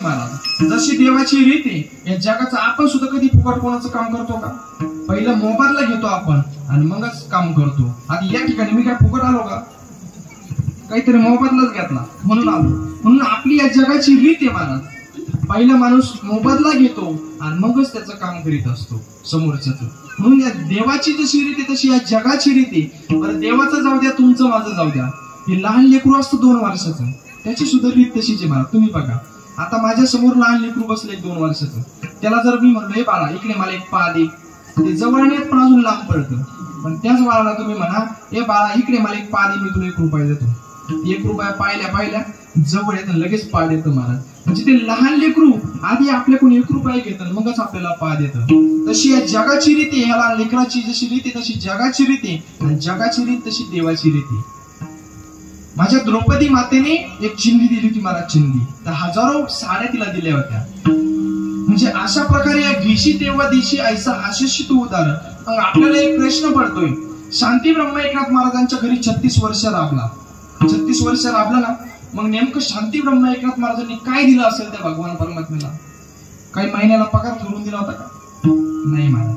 महाराज, जशी देवाची रीत आहे या जगाचं, आपण सुद्धा कधी फुकट कोणाचं काम करतो का? पहिलं मोबाईलला घेतो आपण आणि मगच काम करतो. आता या ठिकाणी मी काय फुकट आलो का? काहीतरी मोबाईललाच घेतला म्हणून आलो. म्हणून आपली या जगाची रीत आहे महाराज, पहिला माणूस मोबदला घेतो आणि मगच त्याचं काम करीत असतो समोरच्याच. म्हणून या देवाची जशी रीत आहे तशी या जगाची रीत आहे. बरं, देवाचं जाऊ द्या, तुमचं माझं जाऊ द्या. हे लहान लेकरू असतं 2 वर्षाचं, त्याची सुद्धा रीत तशीच आहे महाराज. तुम्ही बघा, आता माझ्या समोर लहान लेकरू बसले 2 वर्षाचं, त्याला जर मी म्हणलो हे बाळा इकडे मला एक पा दे, ते जवळ नेत पण अजून लांब पडतं. पण त्याच बाळाला तुम्ही म्हणा हे बाळा इकडे मला एक पा दे, मी तुला 1 रुपया देतो. 1 रुपया पाहिल्या जवळ येतं, लगेच पा देतं महाराज. म्हणजे ते लहान लेकरू आधी आपल्याकडून 1 रुपया घेतं मगच आपल्याला पा देतं. तशी या जगाची रीती, ह्याला लेकराची जशी रीती तशी जगाची रीती, आणि जगाची रीत तशी देवाची रीती. माझ्या द्रौपदी मातेने एक चिंधी दिली होती महाराज, चिंधी. तर हजारो साड्या तिला दिल्या होत्या. म्हणजे अशा प्रकारे या घिशी तेव्हा दिशी ऐसा आशिषी तू उदाहरण. मग आपल्याला एक प्रश्न पडतोय, शांती ब्रह्म एकनाथ महाराजांच्या घरी 36 वर्ष राबला. 36 वर्ष राबला ना, मग नेमकं शांती ब्रह्म एकनाथ महाराजांनी काय दिलं असेल त्या भगवान परमात्म्याला? काही महिन्याला पगार ठरवून दिला होता का? नाही महाराज.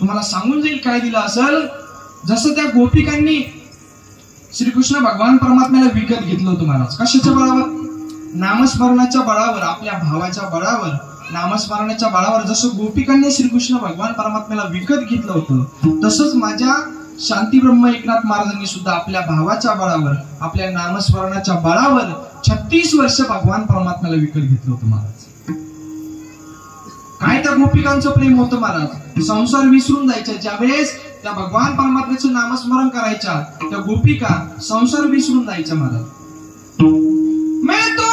तुम्हाला सांगून जाईल काय दिलं असेल. जसं त्या गोपिकांनी श्रीकृष्ण भगवान परमात्म्याला विकत घेतलं होतं महाराज. कशाच्या बळावर? नामस्मरणाच्या बळावर, आपल्या भावाच्या बळावर, नामस्मरणाच्या बळावर. जसं गोपिकांनी श्रीकृष्ण भगवान परमात्म्याला विकत घेतलं होतं, तसंच माझ्या शांती ब्रह्म एकनाथ महाराजांनी सुद्धा आपल्या भावाच्या बळावर, आपल्या नामस्मरणाच्या बळावर 36 वर्ष भगवान परमात्म्याला विकत घेतलं होतं महाराज. काय त्या गोपिकांचं प्रेम होतं महाराज. संसार विसरून जायच्या ज्यावेळेस त्या भगवान परमात्म्याचं नामस्मरण करायच्या, त्या गोपिका संसार विसरून जायच्या महाराज. मैं तो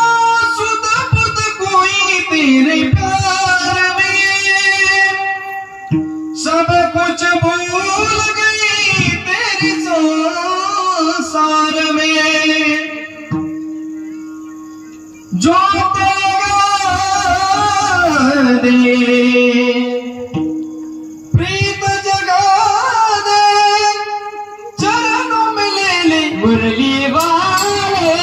सुधा पुत कोई तेरे प्यार में, सब कुछ भूल गई तेरे संसार में, जो दे प्रीत जगा दे, चरणों में ले ले मुरली वाले.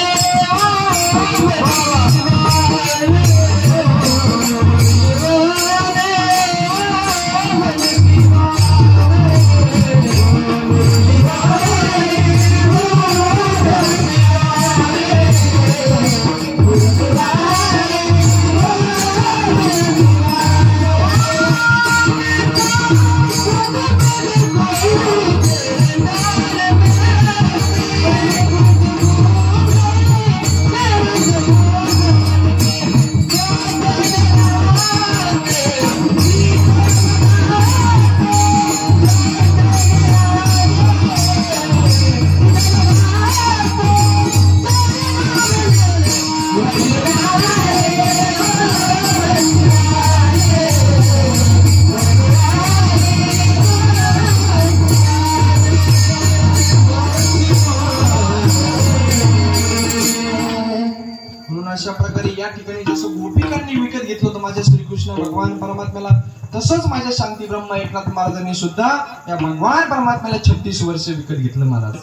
अशा प्रकारे या ठिकाणी जसं गोपिकांनी विकत घेतलं होतं माझ्या श्रीकृष्ण भगवान परमात्म्याला, तसंच माझ्या शांती ब्रह्म एकनाथ महाराजांनी सुद्धा या भगवान परमात्म्याला 36 वर्ष विकत घेतलं महाराज.